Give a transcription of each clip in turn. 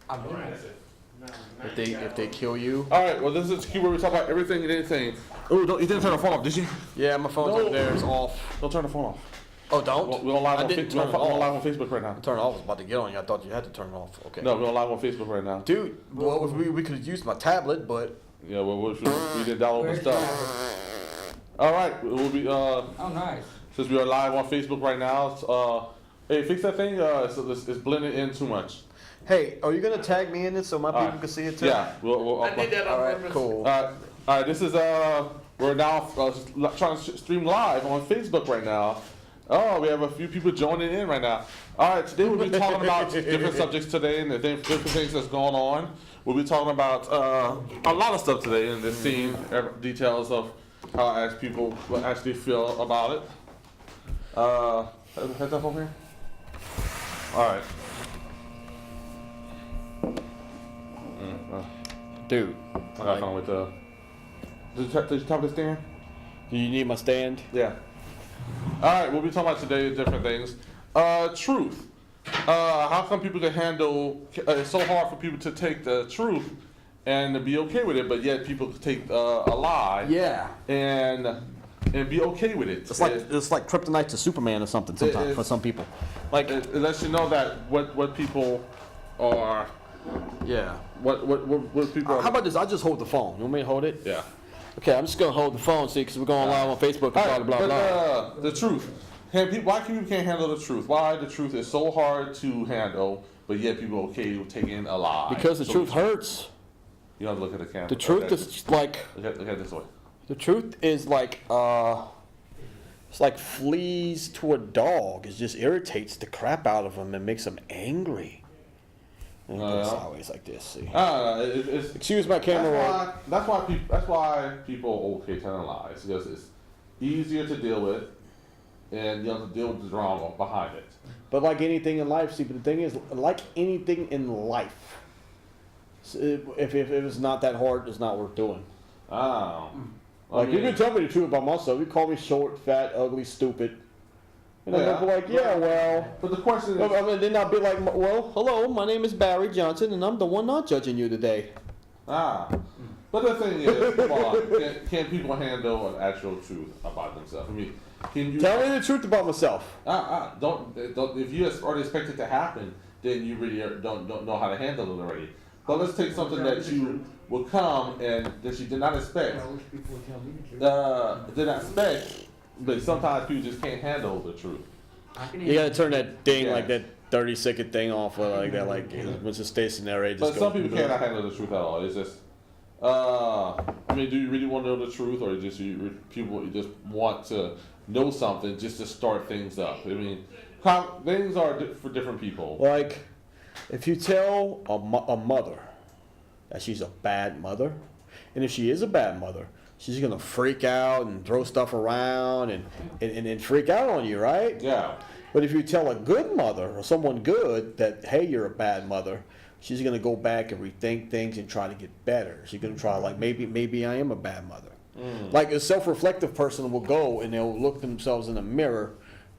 I mean, If they kill you. All right. Well, this is where we talk about everything and anything. Oh, you didn't turn the phone off, did you? Yeah, my phone's No. up there. It's off. Don't turn the phone off. Oh, don't? We're on live I on didn't turn it we're on off. live on Facebook right now. Turn it off. I was about to get on you. I thought you had to turn it off. Okay. No, we're on live on Facebook right now. Dude, well, we could have used my tablet, but. Yeah, well, we didn't download the stuff. All right, we'll be oh, nice. since we are live on Facebook right now. Hey, fix that thing. It's blended in too much. Hey, are you gonna tag me in it so my people can see it too? Yeah, we'll I did that on All right, purpose. cool. All right. This is we're now trying to stream live on Facebook right now. Oh, we have a few people joining in right now. All right, today we'll be talking about different subjects today and the different things that's going on. We'll be talking about a lot of stuff today and just seeing details of how as people actually feel about it. Heads up over here. All right. Dude, I got fun with the. Did you talk to stand? do you need my stand? Yeah. All right, we'll be talking about today different things. Truth. How come people can handle? It's so hard for people to take the truth and to be okay with it, but yet people take a lie. Yeah. And be okay with it. It's like kryptonite to Superman or something sometimes for some people. Like It lets you know that what people are. yeah. What people. How about this? I just hold the phone. You want me to hold it? Yeah. Okay, I'm just gonna hold the phone, see, because we're going live on Facebook and All right, blah blah blah. but the truth. Why people can't handle the truth? Why the truth is so hard to handle, but yet people are okay with taking a lie? Because the So truth hurts. You have to look at the camera. The truth Okay. is like Look at it this way. the truth is like it's like fleas to a dog. It just irritates the crap out of him and makes him angry. And it goes always like this. See. It's Excuse my camera roll. That's why people okay telling lies, because it's easier to deal with, and you have to deal with the drama behind it. But like anything in life, see, but the thing is, like anything in life, if it's not that hard, it's not worth doing. Oh. Like, you can tell me the truth about myself. You call me short, fat, ugly, stupid. And Yeah. I'll be like, yeah, well. But the question is, I mean, then I'll be like, well, hello, my name is Barry Johnson, and I'm the one not judging you today. but the thing is, come on, can people handle an actual truth about themselves? I mean, can you Tell me the truth about myself. don't if you already expect it to happen, then you really don't know how to handle it already. But let's take something that you will come and that you did not expect. Did not expect, but sometimes people just can't handle the truth. You gotta turn that thing, Yeah. like that 30-second thing off, like that, like once it stays stationary. Just But go, some people cannot handle the truth at all. It's just, I mean, do you really want to know the truth, or people just want to know something just to start things up? I mean, things are for different people. Like, if you tell a mother that she's a bad mother, and if she is a bad mother, she's gonna freak out and throw stuff around and freak out on you, right? Yeah. But if you tell a good mother or someone good that, hey, you're a bad mother, she's gonna go back and rethink things and try to get better. She's gonna try, like, maybe I am a bad mother. Like a self-reflective person will go and they'll look themselves in the mirror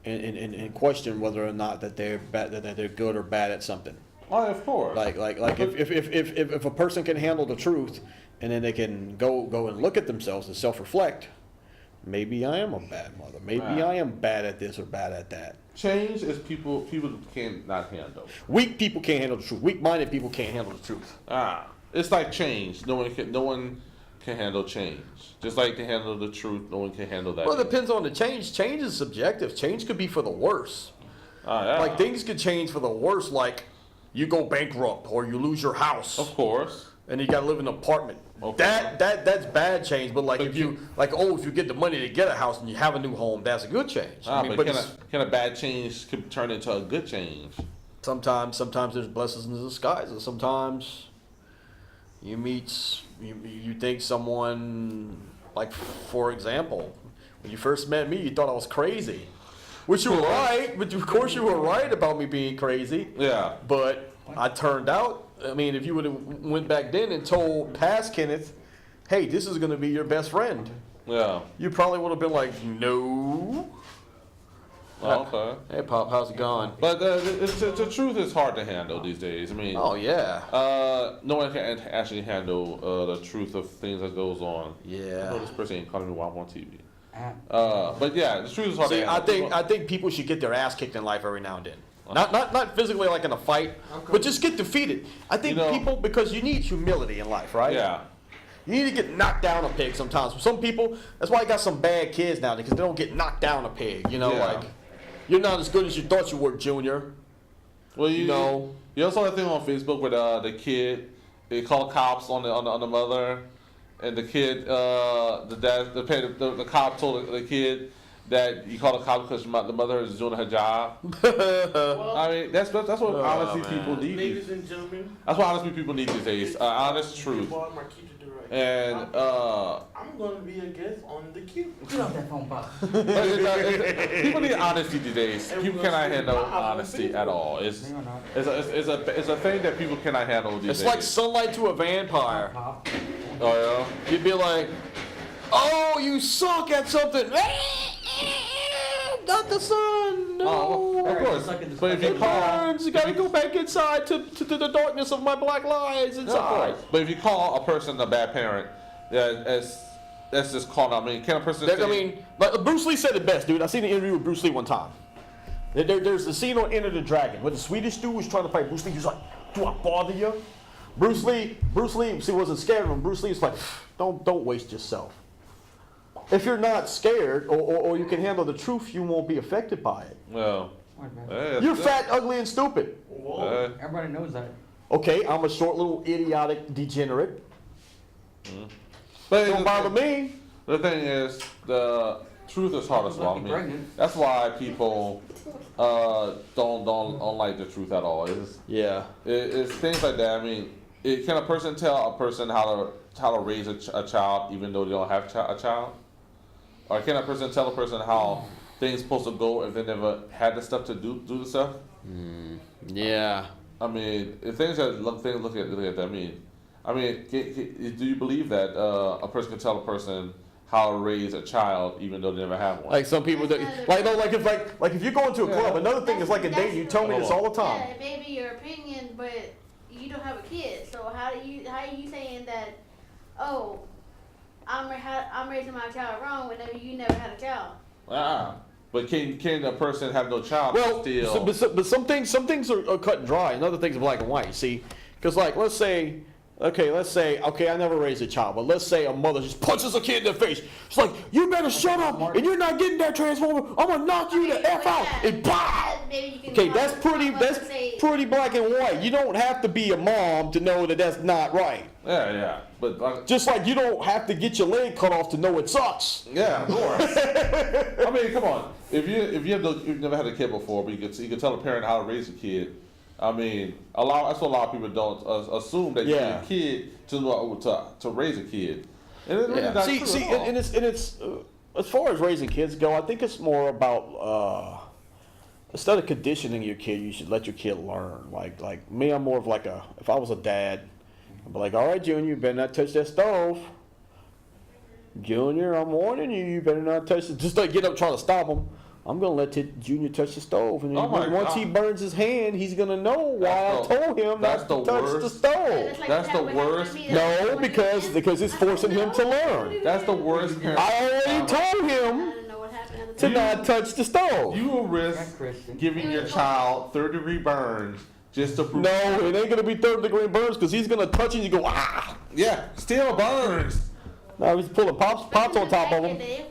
and question whether or not that they're bad, that they're good or bad at something. Oh, of course. Like if a person can handle the truth and then they can go and look at themselves and self-reflect, maybe I am a bad mother. Maybe I am bad at this or bad at that. Change is people cannot handle. Weak people can't handle the truth. Weak-minded people can't handle the truth. It's like change. No one can handle change. Just like they handle the truth, no one can handle that. Well, it depends on the change. Change is subjective. Change could be for the worse. Yeah. Like, things could change for the worse, like you go bankrupt or you lose your house. Of course. And you gotta live in an apartment. Okay. That's bad change. But like, if you get the money to get a house and you have a new home, that's a good change. But can a bad change could turn into a good change? Sometimes there's blessings in disguise, and sometimes you think someone, like, for example, when you first met me, you thought I was crazy. Which you were right, but of course you were right about me being crazy. Yeah. But I turned out, I mean, if you would have went back then and told past Kenneth, hey, this is going to be your best friend, Yeah. you probably would have been like, no. Oh, okay. Hey, Pop, how's it going? But the truth is hard to handle these days. I mean, Oh, yeah. no one can actually handle the truth of things that goes on. I Yeah. know this person ain't calling me while I'm on TV. But yeah, the truth is hard See, to handle. I think people should get their ass kicked in life every now and then. Not physically like in a fight, but just get defeated. I think people, because you need humility in life, right? Yeah. You need to get knocked down a peg sometimes. For some people, that's why I got some bad kids now, because they don't get knocked down a peg. You know, Yeah. like, you're not as good as you thought you were, Junior. Well, You know. You also saw that thing on Facebook with the kid. They called cops on the mother, and the kid, the cop told the kid that you called the cop because the mother is doing her job. I mean, that's what honestly people need. Ladies and gentlemen, That's what honestly people need these days. Honest truth. And I'm going to be a guest on the Q. Get off that phone, Pop. people need honesty these days. People cannot handle honesty at all. It's a thing that people cannot handle these days. It's like sunlight to a vampire. Pop. Oh You'd be like, oh, you suck at something. Not the sun, no. Oh, of course. But if you It call, burns. You gotta go back inside to the darkness of my black lies yeah, of inside. course. But if you call a person a bad parent, that's just calling out. I mean, can a person? I mean, like Bruce Lee said it best, dude. I seen an interview with Bruce Lee one time. There's the scene on Enter the Dragon where the Swedish dude was trying to fight Bruce Lee. He was like, "Do I bother you?" Bruce Lee, see, wasn't scared of him. Bruce Lee was like, "Don't waste yourself. If you're not scared, or you can handle the truth, you won't be affected by it. Well, You're fat, ugly, and stupid. Everybody knows that. Okay, I'm a short, little, idiotic degenerate. But Don't bother me." The thing is, the truth is hard to swallow. I mean, that's why people don't like the truth at all. It's things like that. I mean, can a person tell a person how to raise a child even though they don't have a child? Or can a person tell a person how things supposed to go if they never had the stuff to do the stuff? Yeah. I mean, if things that look at that. I mean, do you believe that a person can tell a person how to raise a child even though they never have one? Like some people that, like if you go into a club, another thing is like a date. You tell me this all the time. Yeah, maybe your opinion, but you don't have a kid. So how are you saying that? Oh, I'm raising my child wrong whenever you never had a child. But can a person have no child? Well, still? but some things are cut and dry, and other things are black and white. See, because like let's say, I never raised a child, but let's say a mother just punches a kid in the face. It's like, you better shut up, and you're not getting that transformer. I'm gonna knock you the F out, and pow. Okay, that's pretty black and white. You don't have to be a mom to know that that's not right. Yeah. But just like you don't have to get your leg cut off to know it sucks. Yeah, of course. I mean, come on. If you've never had a kid before, but you can tell a parent how to raise a kid. I mean, that's what a lot of people don't assume that you need a kid to raise a kid. And it's really not true at all. And it's as far as raising kids go, I think it's more about instead of conditioning your kid, you should let your kid learn. Like me, I'm more of like if I was a dad, I'd be like, all right, Junior, you better not touch that stove. Junior, I'm warning you, you better not touch it. Just like get up trying to stop him. I'm going to let Junior touch the stove. And then once he burns his hand, he's going to know why I told him not to touch the stove. That's the worst. No, because it's forcing him to learn. That's the worst parent. I already told him to not touch the stove. You will risk giving your child third-degree burns just to prove. No, it ain't going to be third-degree burns because he's going to touch it and you go, ah. Yeah, still burns. No, he's pulling pops on top of him.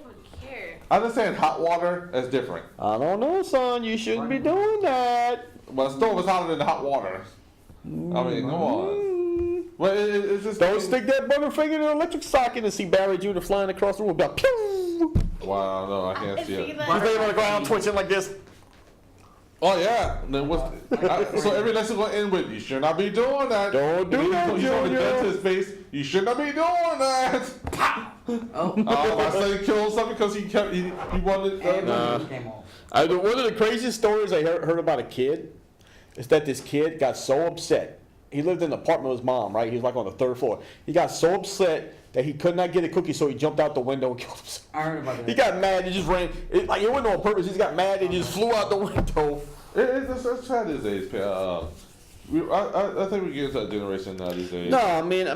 I understand hot water is different. I don't know, son. You shouldn't be doing that. But the stove is hotter than the hot water. I mean, come on. Well, it's just don't stick that bugger finger in the electric socket and see Barry Jr. flying across the room about pew. Wow, no, I can't see it. He's laying on the ground twitching like this. Oh yeah. Then so every lesson will end with you should not be doing that. Don't do that, Junior. He's on the gun to his face. You should not be doing that. My son killed something because he wanted. Came off. One of the craziest stories I heard about a kid is that this kid got so upset. he lived in an apartment with his mom, right? He was like on the 3rd floor. He got so upset that he could not get a cookie, so he jumped out the window and killed himself. I heard about that. He got mad. He just ran. It wasn't on purpose. He just got mad and he just flew out the window. It's sad these days. I think we get into that generation now these days. No, I mean,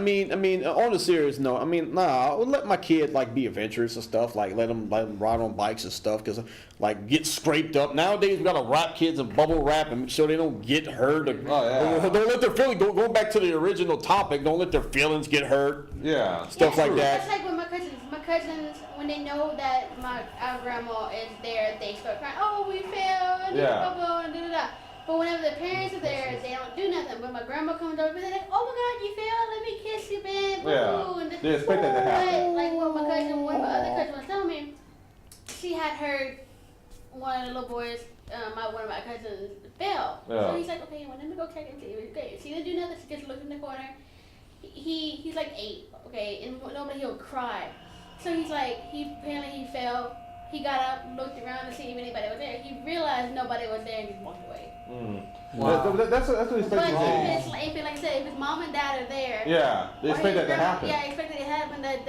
on a serious note, I would let my kid like be adventurous and stuff, like let them ride on bikes and stuff, cause like get scraped up. Nowadays we gotta wrap kids in bubble wrap and make sure they don't get hurt. Don't let their feelings going back to the original topic. Don't let their feelings get hurt. Yeah, Stuff like that. That's like with my cousins. My cousins, when they know that our grandma is there, they start crying. Oh, we fell and blah blah and da da da. But whenever the parents are there, they don't do nothing. But my grandma comes over, they're like, "Oh my God, you fell! Let me kiss you, man!" Yeah. And They expect that to happen. Like what my cousin, one of my other cousins was telling me, she had heard one of the little boys, one of my cousins, fell. Yeah. So he's like, "Okay, well, let me go check and see." Okay, she didn't do nothing. She just looked in the corner. He's like 8, okay, and normally he'll cry. So he's like, apparently he fell. He got up, looked around to see if anybody was there. He realized nobody was there and just walked away. Wow. That's what they expect But these days. if like I said, if his mom and dad are there, Yeah, they or expect his that to grandma- happen. Yeah, expect that to happen. Like,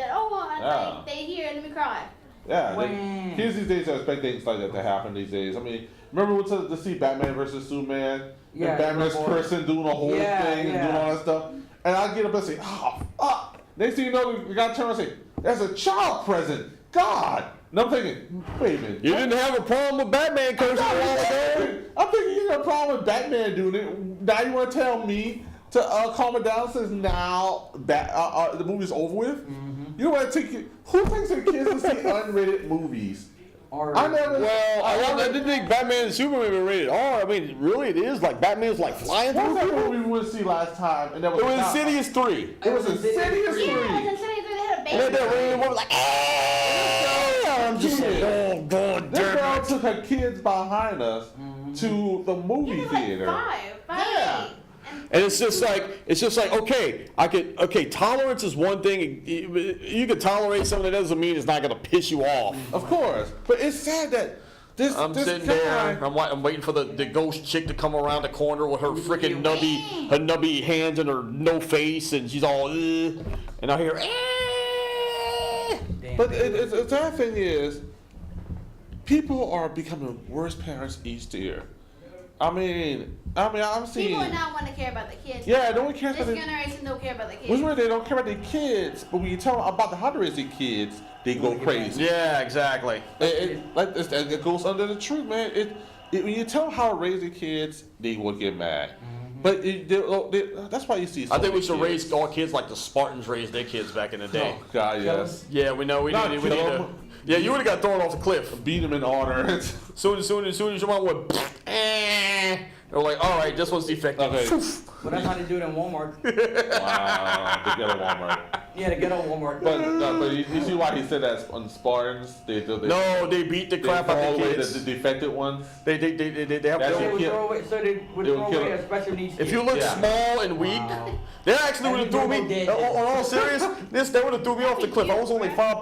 they here, let me cry. Yeah, When- kids these days expect things like that to happen these days. I mean, remember we went to see Batman versus Superman? Yeah, and Batman's before- person doing the whole Yeah, thing and doing all that stuff. And I get up and say, oh, fuck. Next thing you know, we got to turn around and say, that's a child present. God. And I'm thinking, wait a minute. You didn't have a problem with Batman cursing a while ago. I'm thinking you got a problem with Batman doing it. Now you want to tell me to calm it down since now that the movie's over with? You know what? Who takes their kids to see unrated movies? I never. Well, I didn't think Batman and Superman were rated R. I mean, really, it is like Batman's like flying What through was that people. movie we went to see last time? And that was It was Insidious 3. It was Insidious Yeah, 3. it's they had a baby. And then that rated woman like, I'm just like, oh god This girl damn it. took her kids behind us to the movie He was like theater. five, Yeah. 8. And it's just like, okay, tolerance is one thing. You can tolerate something that doesn't mean it's not gonna piss you off. Of course, but it's sad that this. I'm this sitting guy, there. I'm waiting for the ghost chick to come around the corner with her freaking nubby hands and her no face, and she's all, and I hear. Damn. But the sad thing is, people are becoming worse parents each year. I mean, I'm seeing. People are not want to care about the kids. Yeah, no one cares This about the. generation don't care about the kids. Which way they don't care about their kids, but when you tell them about how to raise their kids, they go crazy. Yeah, exactly. It goes under the truth, man. When you tell them how to raise their kids, they will get mad. But that's why you see. So I think we many should kids. raise our kids like the Spartans raised their kids back in the day. Oh God, yes. Yeah, we know. We Not need kill to. 'em. Yeah, you would have got thrown off the cliff. Beat them in honor. Soon as your mom went, they're like, all right, this one's defective. Okay. But that's how they do it in Walmart. Wow, the ghetto Walmart. Yeah, the ghetto Walmart. But you see why he said that on Spartans? They beat the crap throw out of the away kids. the defected ones. They have That's So they it. would throw away, They would kill a it. special needs kid. If you look Yeah. small and weak, Wow. they actually would have threw me. Dead. On all seriousness, they would have threw me off the cliff. I was only 5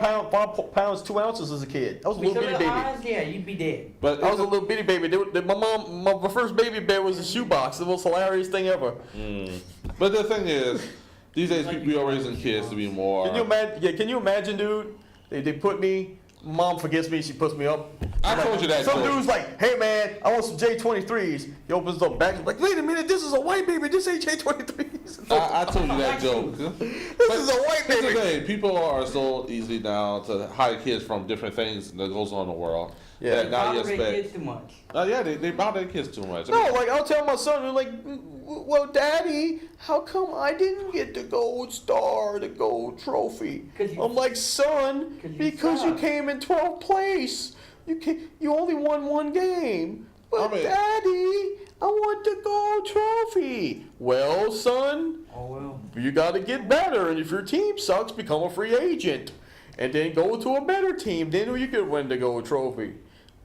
pounds 2 ounces as a kid. I was a little bitty baby. Yeah, you'd be dead. But I was a little bitty baby. My first baby bed was a shoebox. The most hilarious thing ever. But the thing is, these days we are raising kids to be more. Can you imagine? Yeah, can you imagine, dude? They put me. Mom forgets me. She puts me up. I told you that. Some joke. dude's like, "Hey man, I want some J23s." He opens up back. He's like, "Wait a minute, this is a white baby. This ain't J23s." I told you that joke. This is a white Here's the baby. thing, people are so easy now to hide kids from different things that goes on in the world. Yeah. That now you Tolerate expect. kids too much. Yeah, they bother their kids too much. I No, mean, like I'll tell my son, they're like, "Well, Daddy, how come I didn't get the gold star, the gold trophy?" 'Cause you- I'm like, "Son, 'cause you because you suck." came in 12th place. You only won one game." But I mean- Daddy, I want the gold trophy. Well, son, Oh well. you got to get better, and if your team sucks, become a free agent, and then go to a better team. Then you could win the gold trophy.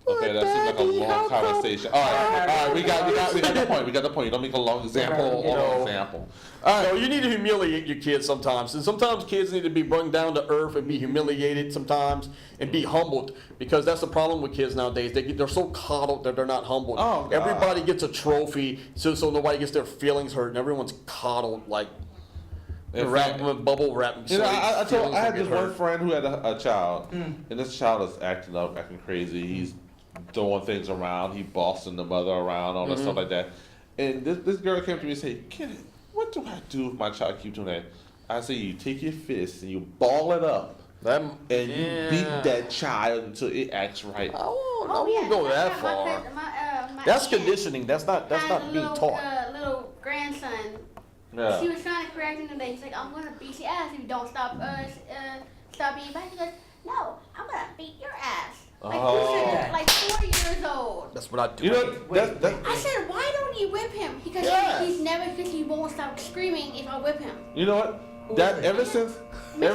Okay, that seems like a long conversation. All right, we got the point. We got the point. You don't make a long example or an example. All So right. you need to humiliate your kids sometimes, and sometimes kids need to be brought down to earth and be humiliated sometimes and be humbled, because that's the problem with kids nowadays. They're so coddled that they're not humbled. Oh, God. Everybody gets a trophy, so nobody gets their feelings hurt, and everyone's coddled like bubble wrap. You know, I had this one hurt. friend who had a child, and this child is acting up, acting crazy. He's throwing things around. He bossing the mother around, all that stuff like that. And this girl came to me and said, "Kid, what do I do if my child keep doing that?" I said, "You take your fist and you ball it up, and you beat that child until it acts right." I won't go that far. That's conditioning. That's not being taught. Little grandson. Yeah. She was trying to correct him today. She's like, "I'm gonna beat your ass if you don't stop being bad." He goes, "No, I'm gonna beat your ass." Like, like 4 years old. That's what I do. You know, I said, "Why don't you whip him?" Because because he won't stop screaming if I whip him. you know what? That ever since they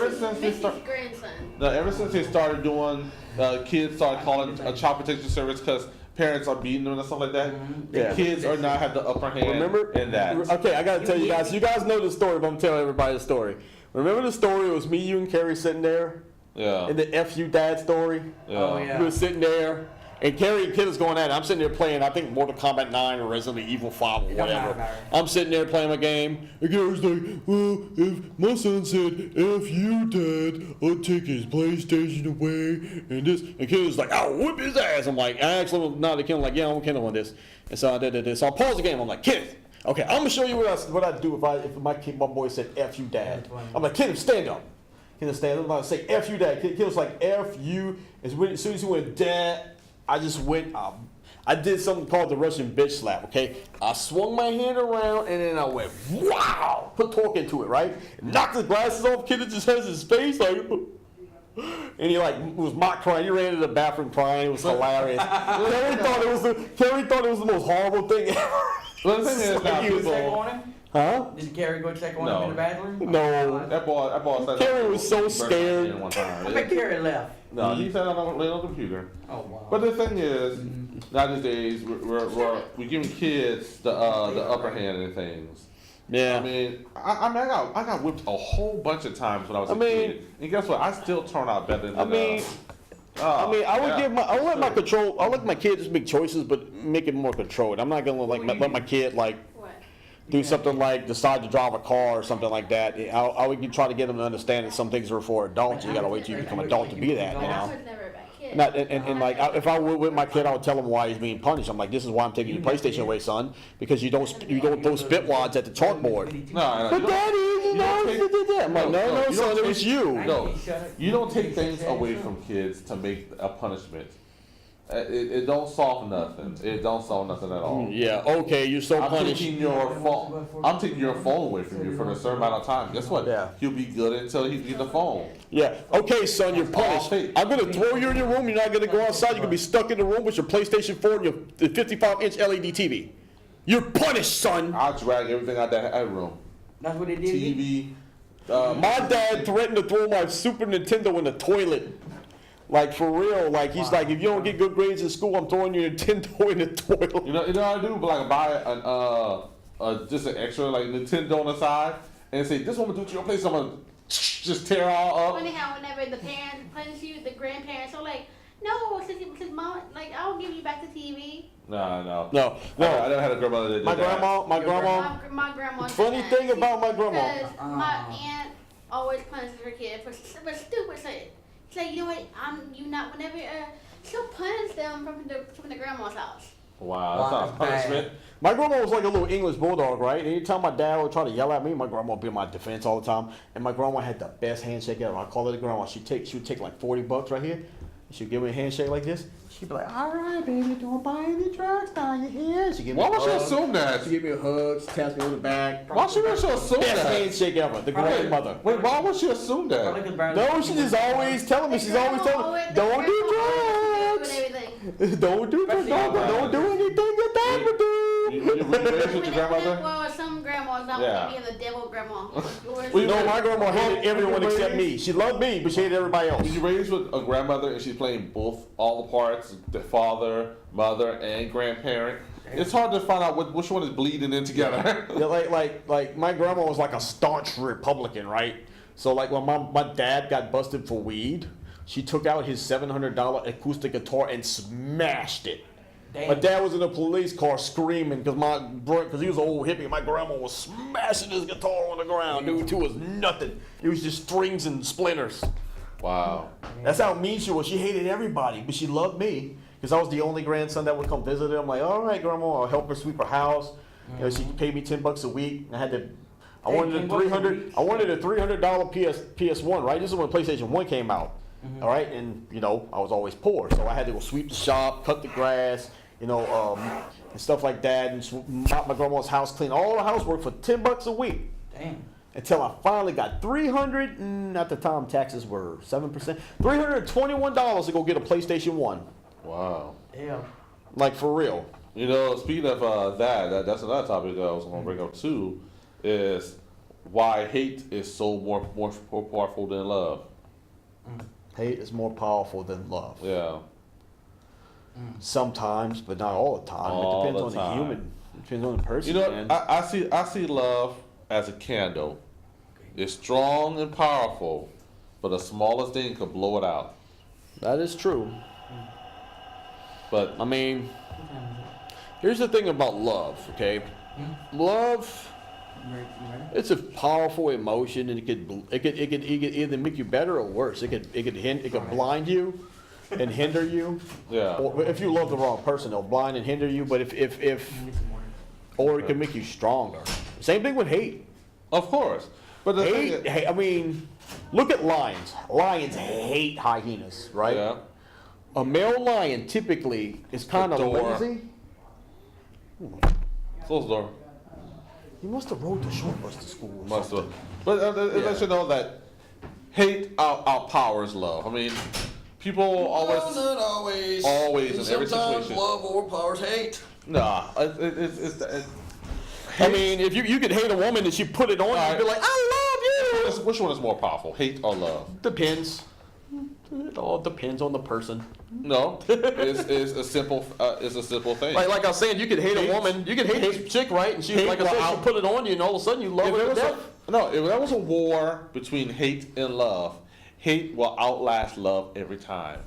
started doing, kids started calling a child protection service because parents are beating them and stuff like that. Yeah. Kids are now have the upper hand. Remember? in that. Okay, I gotta tell you guys. You guys know the story, but I'm telling everybody the story. Remember the story? It was me, you, and Carrie sitting there Yeah. in the F you dad story. Yeah. Oh, yeah. We were sitting there, and Carrie and Kid is going at it. I'm sitting there playing, I think, Mortal Kombat 9 or Resident Evil 5 or whatever. I'm sitting there playing my game, and Carrie's like, "Well, if my son said, F you, Dad, I'll take his PlayStation away, and this." And Kid was like, "I'll whip his ass." I'm like, I actually nodded to Kid, I'm like, "Yeah, I'm Kid on this." And so I did this. So I paused the game. I'm like, "Kid, okay, I'm gonna show you what I do if my boy said, F you, Dad." I'm like, "Kid, stand up." Kid stand up. I'm about to say, "F you, Dad." Kid was like, "F you." As soon as he went, "Dad," I just went, I did something called the Russian bitch slap, okay? I swung my hand around and then I went, wow! Put torque into it, right? Knocked his glasses off, Kid just has his face like, and he like was mock crying. He ran into the bathroom crying. It was hilarious. Carrie thought it was the most horrible thing ever. Well, the thing is, now Did you check people. on him? Huh? Did Carrie go check on No. him in the bathroom? No. That boy said Carrie was so scared. One time. I bet Carrie left. No, he said on the computer. Oh, wow. But the thing is, nowadays we're giving kids the upper hand in things. Yeah. I mean, I got whipped a whole bunch of times when I was a kid, and guess what? I still turn out better than. I would let my kids just make choices, but make it more controlled. I'm not gonna let my kid do something like decide to drive a car or something like that. I would try to get them to understand that some things are for adults. You gotta wait till you become adult to be that, you I know. was never a bad kid. Not, and like, if I were with my kid, I would tell him why he's being punished. I'm like, "This is why I'm taking your PlayStation away, son, because you don't throw spit wads at the chalkboard." No, But Daddy, you know, I'm like, no, son, it was you. No, you don't take things away from kids to make a punishment. It don't solve nothing. It don't solve nothing at all. Yeah, okay, you're so I'm punished. taking your phone. I'm taking your phone away from you for a certain amount of time. Guess what? Yeah. He'll be good until he gets the phone. Yeah, okay, son, you're punished. I'm gonna throw you in your room. You're not gonna go outside. You're gonna be stuck in the room with your PlayStation 4 and your 55-inch LED TV. You're punished, son. I'll drag everything out that room. That's what they did? TV. My dad threatened to throw my Super Nintendo in the toilet. Like, for real. Like, he's like, "If you don't get good grades in school, I'm throwing your Nintendo in the toilet." You know what I do? But like buy just an extra like Nintendo on the side and say, "This one will do to your place." I'm gonna just tear all up. Funny how whenever the parents punish you, the grandparents are like, "No, since mom, like I'll give you back the TV." No. No. I never had a grandmother that did My that. My grandma. Funny thing about my grandma. Because my aunt always punishes her kid for stupid shit. She's like, "You know what? Whenever she'll punish them from the grandma's house." Wow, that's not a punishment. My grandma was like a little English bulldog, right? Anytime my dad would try to yell at me, my grandma would be in my defense all the time. And my grandma had the best handshake ever. I call her the grandma. She would take like $40 right here. She'd give me a handshake like this. She'd be like, "All right, baby, don't buy any drugs now. You hear?" She'd give me Why a would you hug. assume that? She'd give me a hug. She taps me on the back. Why should you assume Best that? handshake ever. The grandmother. Wait, why would she assume that? No, she's just always telling me. She's always telling me, "Don't do drugs. Don't do drugs. Don't do anything your dad would do." You raised with your grandmother? Well, some grandmas calls out Yeah. Amy as a devil grandma. Yours We is- No, my grandma hated everyone except me. She loved me, but she hated everybody else. When you raised with a grandmother and she's playing all the parts, the father, mother, and grandparent, it's hard to find out which one is bleeding in together. Yeah, like my grandma was like a staunch Republican, right? So like when my dad got busted for weed, she took out his $700 acoustic guitar and smashed it. Damn. My dad was in a police car screaming because he was an old hippie. My grandma was smashing his guitar on the ground, dude. It was nothing. It was just strings and splinters. Wow. That's how mean she was. She hated everybody, but she loved me because I was the only grandson that would come visit her. I'm like, all right, grandma, I'll help her sweep her house. You know, she paid me $10 a week. I wanted a $300 PS1, right? This is when PlayStation 1 came out. All right, and you know I was always poor, so I had to go sweep the shop, cut the grass, and stuff like that, and mop my grandma's house clean, all the housework for $10 a week. Damn. Until I finally got $300, and at the time taxes were 7%, $321 to go get a PlayStation 1. Wow. Yeah. Like for real. You know, speaking of that's another topic that I was going to bring up too, is why hate is so more powerful than love. Hate is more powerful than love. Yeah. Sometimes, but not all the time. All It depends the on time. the human. It depends on the person. You know, man. I see love as a candle. It's strong and powerful, but the smallest thing could blow it out. That is true. But I mean, here's the thing about love, okay? Love, it's a powerful emotion, and it could either make you better or worse. It could blind you and hinder you. yeah, Or if you love the wrong person, it'll blind and hinder you. But or it can make you stronger. Same thing with hate. of course. But the thing is, I mean, look at lions. Lions hate hyenas, right? yeah, A male lion typically is kind of Door. lazy. close the door. He must have rode the short bus to school. Or Must have. something. But it lets you know that hate outpowers love. I mean, people always. Not always. Always in every Sometimes situation. love overpowers hate. Nah, I mean, if you could hate a woman and she put it on, you'd be like, I love you. which one is more powerful, hate or love? Depends. It all depends on the person. No, it's a simple thing. Like I was saying, you could hate Hate- a woman, you could hate this chick, right? And she, hate like I said, will she out- put it on you, and all of a sudden you love If her there to was death. if there was a war between hate and love, hate will outlast love every time.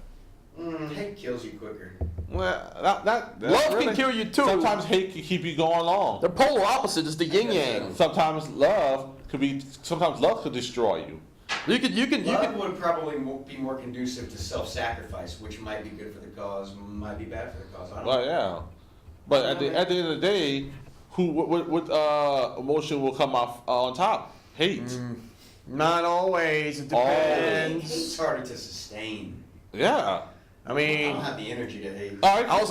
Hate kills you quicker. Well, that's Love really- can kill you too. Sometimes hate can keep you going long. They're polar opposites. It's the yin guess yang. Sometimes love could destroy you. You could. Love would probably be more conducive to self-sacrifice, which might be good for the cause, might be bad for the cause. I don't Well, know. yeah. But at the end of the day, what emotion will come off on top? Hate. Not always. It Always. Hate's harder to sustain. Yeah. I I mean, don't have the energy to hate. All right. I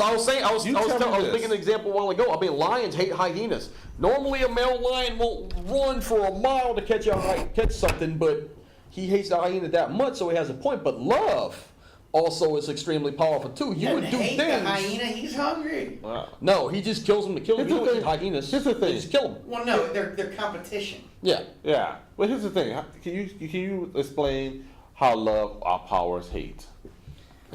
was You tell me this. making an example a while ago. I mean, lions hate hyenas. Normally, a male lion will run for a mile to catch something, but he hates the hyena that much, so he has a point. But love also is extremely powerful too. You would do hate things. the hyena, he's hungry. Wow. No, he just kills them to kill them. He Here's the don't eat thing. hyenas. Here's the He thing. just kill them. Well, no, they're competition. Yeah. Yeah. But here's the thing. Can you explain how love outpowers hate?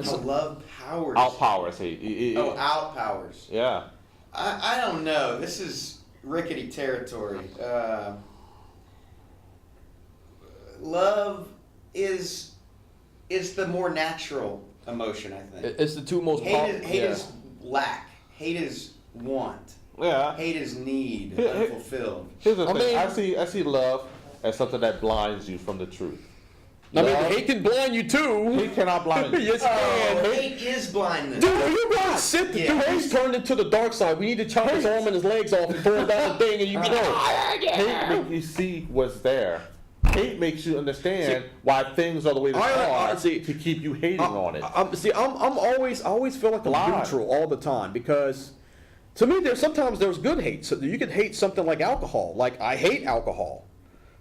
How love powers. Outpowers hate. Outpowers. Yeah. I don't know. This is rickety territory. Love is the more natural emotion, I think. It's the two most powerful. Hate is lack. Hate is want. Yeah. Hate is need, Here- unfulfilled. Here's the I thing. mean- I see love as something that blinds you from the truth. I mean, Love- hate can blind you too. Hate cannot blind you. Yes, it can. Hate is blindness. Dude, are you guys sit the Yeah. dude? He's turned into the dark side. We need to chop his arm and his legs off and throw him down the thing, and you know. Hate makes you see what's there. Hate makes you understand why things are the way they I are see. to keep you hating on it. I always feel like I'm Lie. neutral all the time because to me there's good hate. So you could hate something like alcohol. Like I hate alcohol,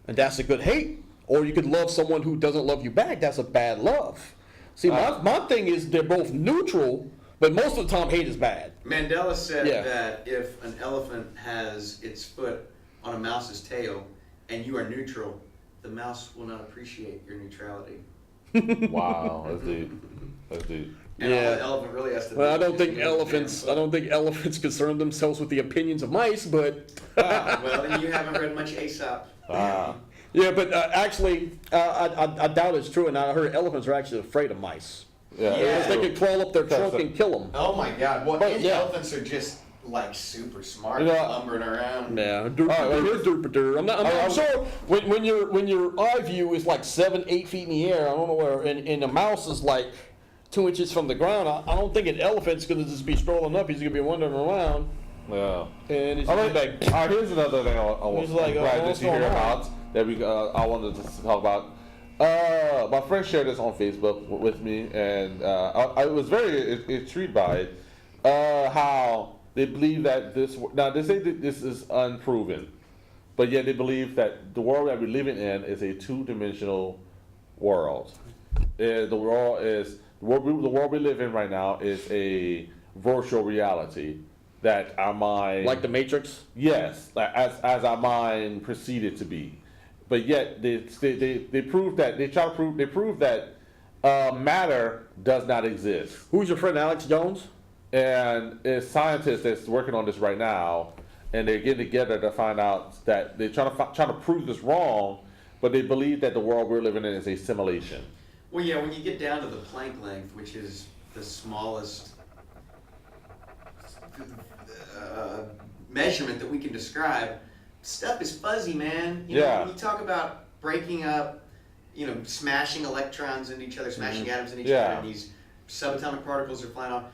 and that's a good hate. Or you could love someone who doesn't love you back. That's a bad love. See, my thing is they're both neutral, but most of the time hate is bad. Mandela said Yeah. that if an elephant has its foot on a mouse's tail and you are neutral, the mouse will not appreciate your neutrality. Wow, that's deep. That's deep. And Yeah. all the elephant really has to Well, I do don't is think move the elephants. damn I don't think elephants concern themselves with the opinions of mice, but foot. Well, then you haven't read much Aesop. Ah. yeah. But actually, I doubt it's true, and I heard elephants are actually afraid of mice Yeah. Yeah. because they can crawl up their trunk and kill them. Oh my God! Well, But, and yeah. elephants are just like super smart, You know, lumbering around. Yeah, here's- I'm sure when your eye view is like 7-8 feet in the air, I don't know where, and a mouse is like 2 inches from the ground. I don't think an elephant's gonna just be strolling up. He's gonna be wandering around, Yeah. and he's All gonna right, be like, all right, here's another thing I was He's like, glad what's that you hear going on? about that I wanted to talk about. My friend shared this on Facebook with me, and I was very intrigued by it. How they believe that now they say that this is unproven, but yet they believe that the world that we're living in is a two-dimensional world. The world we live in right now is a virtual reality that our mind, like the Matrix. yes, like as our mind proceeded to be, but yet they prove that they prove that matter does not exist, Who's your friend, Alex Jones? and it's scientists that's working on this right now, and they're getting together to find out that they're trying to prove this wrong, but they believe that the world we're living in is a simulation. Well, yeah, when you get down to the Planck length, which is the smallest measurement that we can describe, stuff is fuzzy, man. You know, Yeah. when you talk about breaking up, you know, smashing electrons into each other, smashing atoms into each Yeah. other, and these subatomic particles are flying off.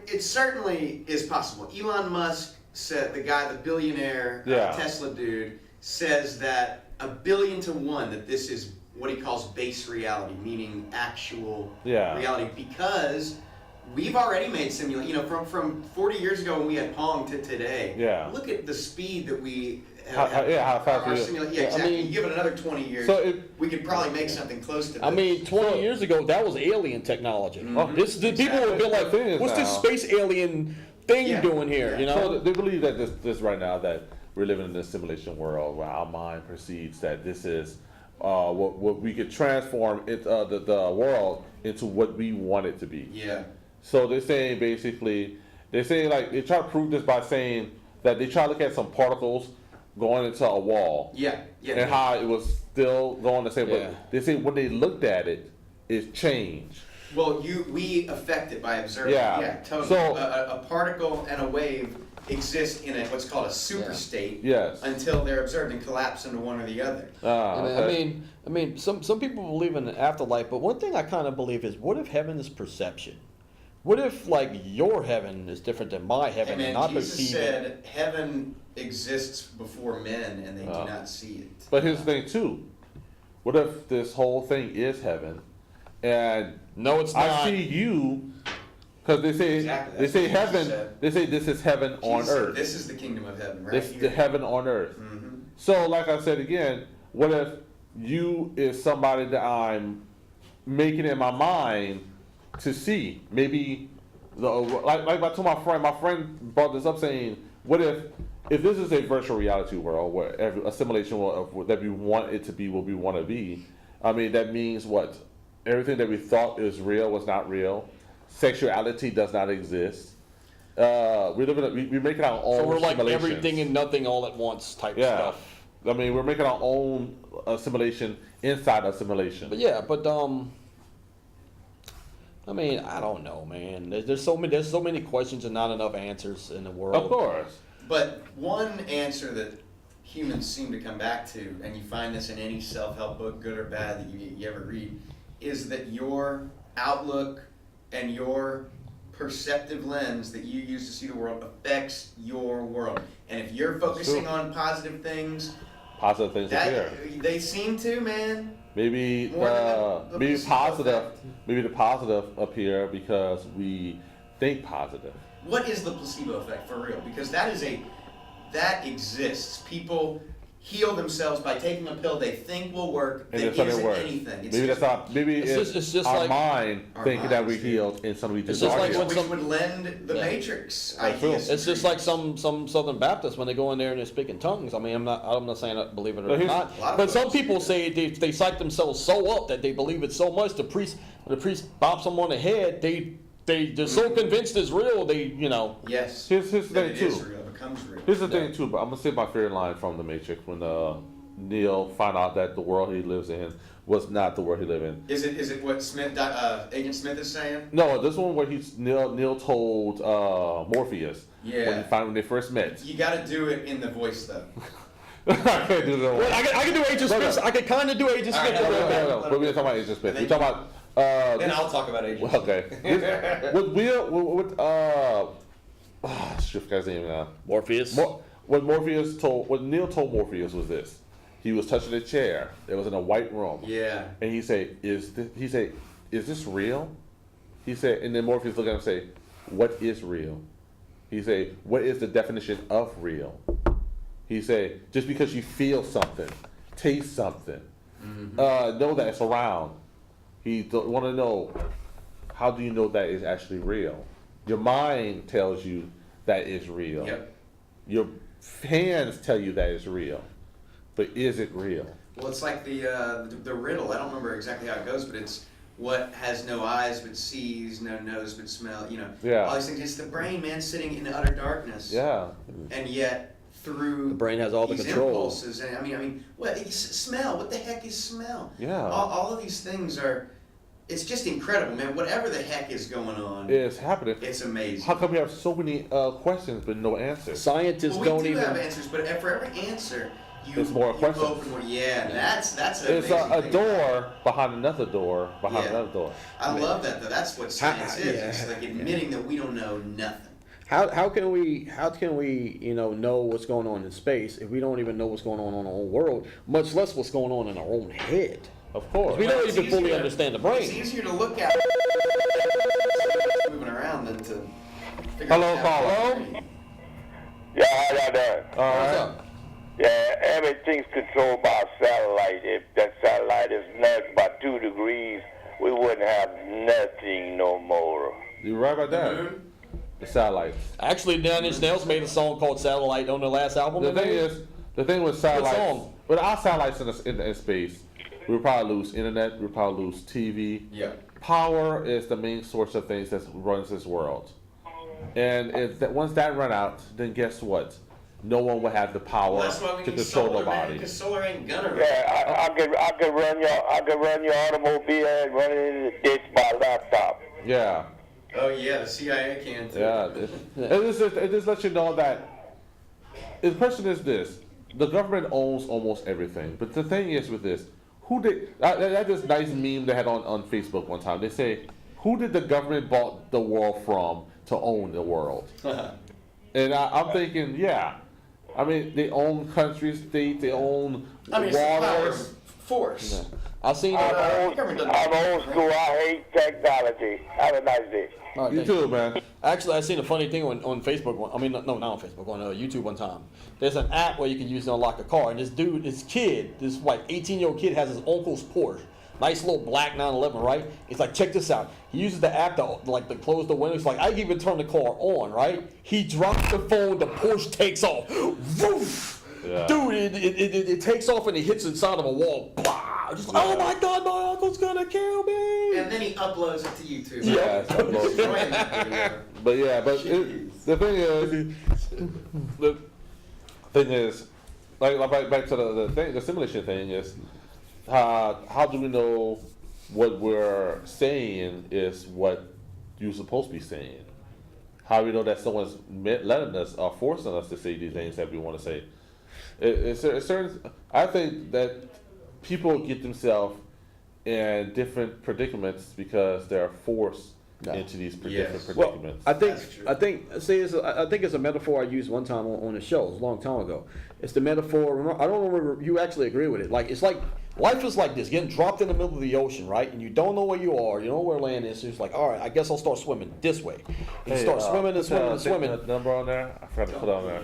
It certainly is possible. Elon Musk said, the billionaire, Yeah. Tesla dude, says that 1,000,000,000 to 1 that this is what he calls base reality, meaning actual Yeah. reality, because we've already made simulation. You know, from 40 years ago when we had Pong to today. Yeah. Look at the speed that we How fast our we- simulation. Yeah, I exactly. mean- you give it another 20 years, So we could probably make something close to this. I mean, 20 years ago, that was alien technology. Mhm. People would have been like, The thing is "What's this now- space alien thing Yeah. doing here?" Yeah. You know? So they believe that this right now that we're living in this simulation world where our mind perceives that this is what we could transform it the world into what we want it to be. Yeah. So they're saying basically they try to prove this by saying that they try to look at some particles going into a wall Yeah. Yeah. and how it was still going the same. Yeah. But they say when they looked at it, it changed. Well, we affect it by observing. Yeah. Yeah, totally. So- a particle and a wave exist in what's called a super Yeah. state Yes. until they're observed and collapse into one or the other. I mean, some people believe in an afterlife, but one thing I kind of believe is, what if heaven is perception? What if like your heaven is different than my heaven, Hey and man, not Jesus perceiving? said heaven exists before men and they do not see it. But here's the thing too. What if this whole thing is heaven, and No, it's not. I see you, because they say Exactly, they that's say what Jesus heaven. said. They say this is heaven on Jesus said, earth. this is the kingdom of heaven, right This here. the heaven on earth. Mhm. So, like I said again, what if you is somebody that I'm making in my mind to see? Maybe like I told my friend brought this up saying, what if this is a virtual reality world where a simulation of that we want it to be what we want to be? I mean, that means what? Everything that we thought is real was not real. Sexuality does not exist. We're making our own. So we're like simulations. everything and nothing all at once type Yeah. stuff. I mean, we're making our own simulation inside a simulation. But yeah, I mean, I don't know, man. There's so many questions and not enough answers in the world. Of course. But one answer that humans seem to come back to, and you find this in any self-help book, good or bad, that you ever read, is that your outlook and your perceptive lens that you use to see the world affects your world. And if you're focusing true. on positive things, Positive things appear. they seem to, man. Maybe More than the maybe placebo positive. effect. Maybe the positive appear because we think positive. What is the placebo effect for real? Because that exists. People heal themselves by taking a pill they think will work And that it doesn't isn't work. anything. Maybe that's not. Maybe It's just our like- mind Our thinking that we minds, yeah. healed, and somebody It's just just like argued. when which some- would lend the Yeah. Matrix That's true. ideas. It's just like some Southern Baptists when they go in there and they speak in tongues. I mean, I'm not saying I believe it But or here's- not, A lot of but some folks people do that. say they psych themselves so up that they believe it so much. When the priest bops them on the head, they're so convinced it's real. Yes. Here's the that thing it is too. real, becomes real. Here's the thing too, but I'm gonna say my favorite line from The Matrix when Neo found out that the world he lives in was not the world he lived in. Is it what Agent Smith is saying? No, this one where Neo told Morpheus Yeah. when they first met. You got to do it in the voice though. I can't do that. Well, I can do Agent No, no. Smith. I can kind of do Agent All right, Smith. a no, little bit. No. But we're talking about Agent Smith. We're talking about. Then I'll talk about Agent Well, Smith. okay. Shit, guy's name now. Morpheus. What Neil told Morpheus was this: he was touching a chair. It was in a white room, Yeah. and he said, "Is this real?" He said, and then Morpheus looked at him and say, "What is real?" He said, "What is the definition of real?" He said, "Just because you feel something, taste something, know that it's around." He want to know, how do you know that is actually real? Your mind tells you that it's real. Yep. Your hands tell you that it's real, but is it real? Well, it's like the riddle. I don't remember exactly how it goes, but it's what has no eyes but sees, no nose but smell. Yeah. All these things. It's the brain, man, sitting in utter darkness. Yeah. And yet through The brain has all the these control. impulses, and I mean, what smell? What the heck is smell? Yeah. All of these things are. It's just incredible, man. Whatever the heck is going on, It's happening. it's amazing. How come we have so many questions but no answers? Scientists Well, don't we do even. have answers, but for every answer, There's more questions. open more. Yeah, that's an It's amazing a thing. door behind another door behind Yeah. another door. I love that though. That's what science is. yeah. It's like admitting that we don't know nothing. How can we know what's going on in space if we don't even know what's going on in our own world, much less what's going on in our own head? Of course. We don't It's even fully easier- understand the It's brain. easier to look at moving around than to figure Hello, out how caller. to breathe. Yeah, how y'all doing? All What's right. up? Yeah, everything's controlled by satellite. If that satellite is nothing by 2 degrees, we wouldn't have nothing no more. You're right about that. Moon? The satellites. Actually, Nine Inch Nails made a song called "Satellite" on their last album. The they thing made. is, the thing with satellites, song? with our satellites in space, we'll probably lose internet. We'll probably lose TV. Yeah. Power is the main source of things that runs this world. And once that run out, then guess what? No one will have the power Well, that's why we to need control solar, man, nobody. because solar ain't gonna run. Yeah, I could run your automobile and run it in the ditch by laptop. Yeah, Oh yeah, the CIA can too. yeah. It just lets you know that the question is this: the government owns almost everything. But the thing is with this, that this nice meme they had on Facebook one time. They say, who did the government bought the world from to own the world? And I'm thinking, yeah. I mean, they own countries, states, they own I mean, it's the power waters. of force. I seen Government doesn't- I'm old school. I hate technology. Have a nice day. All right, You thank you. too, man. Actually, I seen a funny thing on Facebook. Not on Facebook, on YouTube one time. There's an app where you can use to unlock a car, and this 18-year-old kid has his uncle's Porsche. Nice little black 911, right? It's like, check this out. He uses the app to close the window. It's like, I can even turn the car on, right? He drops the phone, the Porsche takes off. Woof! Yeah. Dude, it takes off and it hits inside of a wall. Blah! Just like, oh my God, my uncle's gonna kill me. And then he uploads it to YouTube. Yeah, it's uploaded. Destroying that video. But yeah, Jeez. the thing is, like back to the simulation thing is, how do we know what we're saying is what you're supposed to be saying? How do we know that someone's letting us or forcing us to say these things that we want to say? It's certain. I think that people get themselves in different predicaments because they're forced into these different Yes. Well, predicaments. I That's true. think it's a metaphor I used one time on the show, a long time ago. It's the metaphor. I don't remember you actually agree with it. Like, it's like life is like this: getting dropped in the middle of the ocean, right? And you don't know where you are, you don't know where land is. So it's like, all right, I guess I'll start swimming this way. You start swimming and swimming and swimming. That number on there, I forgot to put it on there.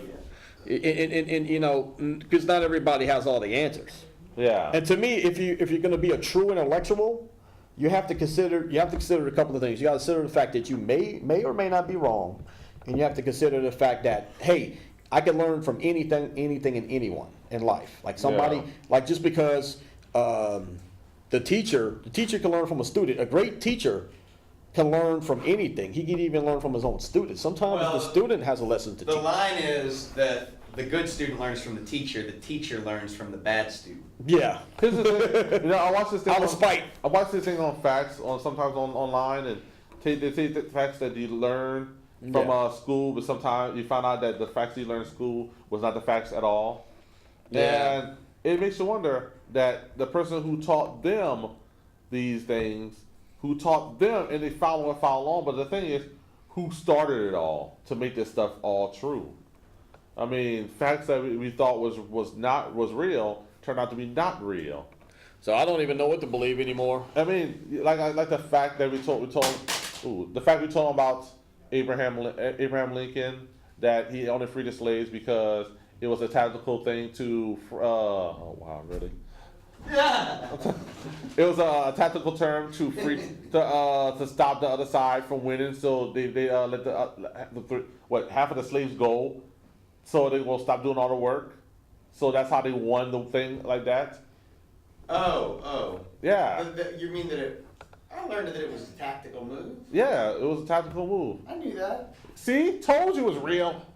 And you know, because not everybody has all the answers. Yeah. And to me, if you're going to be a true intellectual, you have to consider a couple of things. You got to consider the fact that you may or may not be wrong, and you have to consider the fact that, hey, I can learn from anything and anyone in life. Like somebody, Yeah. like just because the teacher can learn from a student. A great teacher can learn from anything. He can even learn from his own students. Sometimes Well, the student has a lesson to The teach. line is that the good student learns from the teacher learns from the bad student. Yeah. Here's the thing. You know, I watch this thing. Out of spite. I watch this thing on facts sometimes online, and they say the facts that you learn from Yeah. school, but sometimes you find out that the facts you learned in school was not the facts at all. Yeah. And it makes you wonder that the person who taught them these things, and they follow along. But the thing is, who started it all to make this stuff all true? I mean, facts that we thought was real turned out to be not real. So I don't even know what to believe anymore. I mean, like the fact that we told about Abraham Lincoln, that he only freed the slaves because it was a tactical thing to. Oh wow, really? It was a tactical term to to stop the other side from winning. So they let half of the slaves go, so they will stop doing all the work. So that's how they won the thing like that. Oh. Yeah. You mean that I learned that it was a tactical move. Yeah, it was a tactical move. I knew that. See, told you it was real.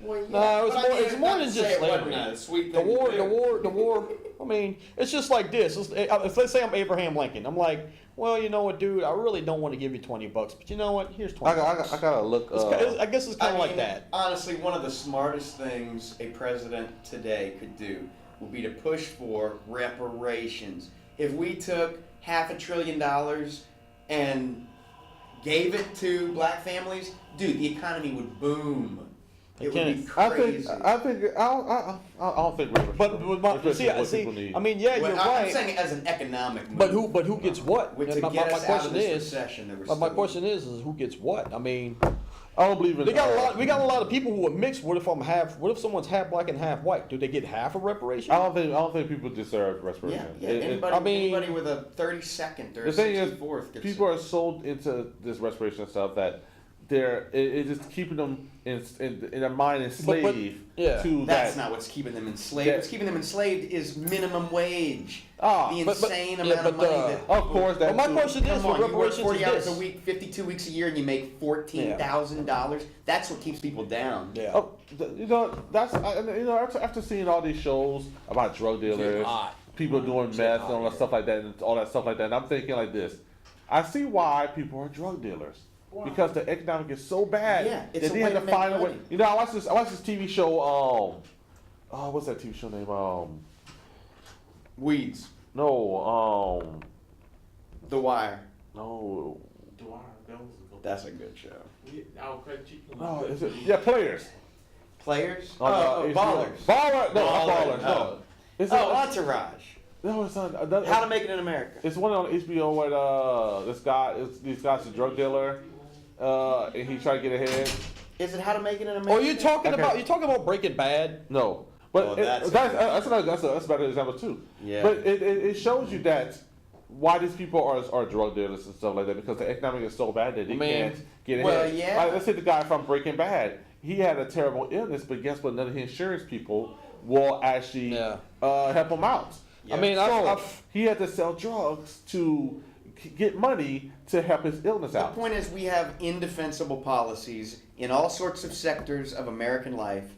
Well, yeah, No, but I mean, it's more not than to just say it wasn't slavery. a sweet The thing to war. do. I mean, it's just like this. If let's say I'm Abraham Lincoln, I'm like, well, you know what, dude, I really don't want to give you $20, but you know what? Here's $20. I gotta look. I guess it's kind of like mean, that. Honestly, one of the smartest things a president today could do would be to push for reparations. If we took $500 billion and gave it to black families, dude, the economy would boom. It would be crazy. I don't think. But see, I mean, yeah, Well, you're I'm right. saying it as an economic move. But who gets what? To My get us out of question this is, recession that we're my still question is who gets what? I mean, I don't believe in. we got a lot of people who are mixed. What if someone's half black and half white? Do they get half a reparation? I don't think people deserve respiration. Yeah. Anybody with a 32nd or The a thing is, 64th gets people are so into this respiration stuff that it's just keeping them in their mind enslaved yeah. to That's that. not what's keeping them enslaved. Yeah. What's keeping them enslaved is minimum wage. Ah, the but- insane yeah, amount of but, money that. Of course, that. Well, my too. question is, Come for on, you work reparations 40 is hours this. a week, 52 weeks a year, and you make $14,000. That's what keeps people down. Yeah. Oh, after seeing all these shows about drug dealers, hot. people doing meth and all that stuff like that, and I'm thinking like this: I see why people are drug dealers. Because the economic is so bad Yeah, it's that a they way have to to make find a way. money. You know, I watched this TV show. What's that TV show name? Weeds. No. The Wire. No. That's a good show. No. Is it? Yeah, Players. Players? HBO. Ballers. Baller. No, not Ballers. No. Oh. It's Entourage. no, it's not. How to Make It in America. It's one on HBO where this guy's a drug dealer, and he tried to get ahead. Is it How to Make It in America? Oh, you're talking Okay. about Breaking Bad? No, but Oh, that's a better example too. Yeah. But it shows you that why these people are drug dealers and stuff like that because the economic is so bad that they can't get ahead. Well, yeah. Like, let's say the guy from Breaking Bad. He had a terrible illness, but guess what? None of his insurance people will actually help him out. I mean, So he had to sell drugs to get money to help his illness The out. point is, we have indefensible policies in all sorts of sectors of American life,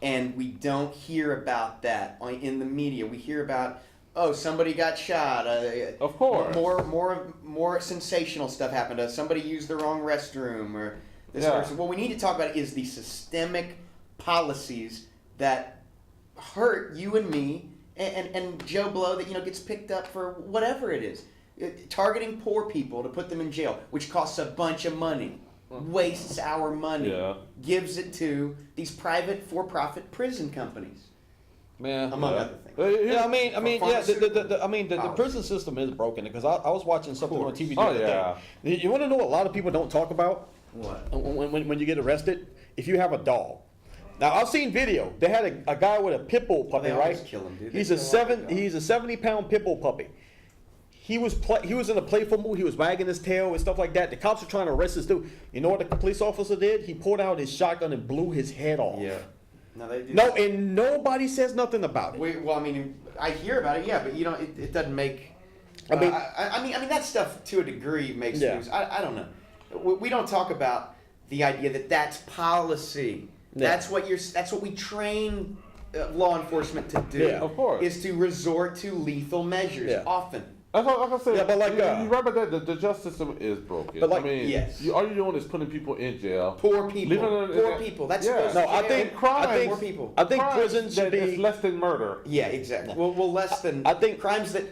and we don't hear about that in the media. We hear about, oh, somebody got shot. Of course. More sensational stuff happened. Somebody used the wrong restroom, or this Yeah. person. What we need to talk about is the systemic policies that hurt you and me and Joe Blow that gets picked up for whatever it is. Targeting poor people to put them in jail, which costs a bunch of money, wastes our money, gives it to these private for-profit prison companies, among other things. Yeah, I mean, the Policy. prison system is broken because I was watching something on TV the Oh, other day. You want to know what a lot of people don't talk about? What? When you get arrested, if you have a dog, Now I've seen video. They had a guy with a pit bull puppy, They right? always kill 'em, dude. He's They a kill 'em all the He's a 70-pound pit bull puppy. He was in a playful mood. He was wagging his tail and stuff like that. The cops were trying to arrest this dude. You know what the police officer did? He pulled out his shotgun and blew his head off. Yeah. No, they do. No, and nobody says nothing about it. Well, I mean, I hear about it, yeah, but it doesn't make. I mean- I mean that stuff to a degree makes Yeah. news. I don't know. We don't talk about the idea that that's policy. Yeah. That's what we train law enforcement to do. Yeah, of course. Is to resort to lethal measures Yeah. often. That's what like I said. Yeah, but like, you remember that the justice system is broken. But like- I mean, Yes. all you're doing is putting people in jail. Poor people. Leaving them- Poor people. That's Yeah. supposed No, to I be think crime. I think Poor people. I think Crimes prison should that is be. less than murder. Yeah, exactly. Well, less than. I think- crimes that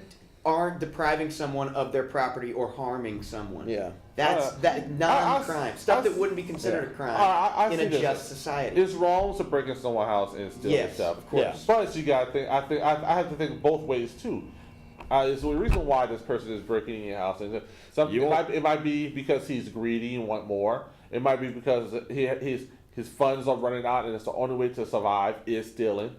aren't depriving someone of their property or harming someone. Yeah. That's non-crime stuff that wouldn't be considered a crime I in see a this. just society. It's wrong to break into someone's house and steal Yes, stuff. of course. Yeah. But you got to think. I have to think both ways too. It's the reason why this person is breaking in your house. And it might be because he's greedy and want more. It might be because his funds are running out, and it's the only way to survive is stealing.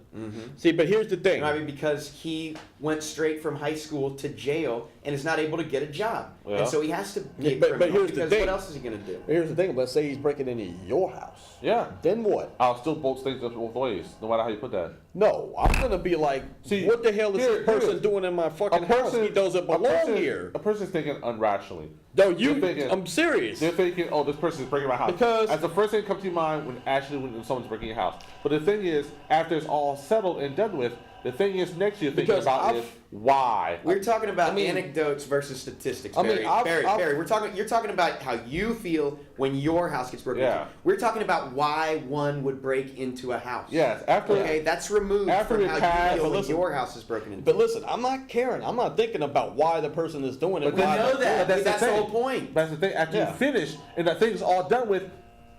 See, but here's the thing. It might be because he went straight from high school to jail and is not able to get a job, Yeah. and so he has to be Yeah, a but criminal here's the because thing. what else is he going to do? Here's the thing. Let's say he's breaking into your house. Yeah. Then what? I'll still both things up both ways, no matter how you put that. No, I'm gonna be like, See, what the hell is here- this person here- doing in my fucking house? He doesn't belong here. A person's thinking unrationally. No, They're thinking- I'm serious. They're thinking, oh, this person is breaking my house. Because- as the first thing that comes to your mind when someone's breaking your house. But the thing is, after it's all settled and done with, the thing is next you're thinking Because about is why. We're talking about I mean- anecdotes versus statistics. I mean, Barry, I've- Barry, you're talking about how you feel when your house gets broken Yeah. into. We're talking about why one would break into a house. Yes, after Okay, that's removed after from it how passed- you feel but when listen- your house is broken into. But listen, I'm not caring. I'm not thinking about why the person is doing it. But then why I know the- that. that's That's the the thing. whole point. That's the thing. After Yeah. you finish and that thing's all done with,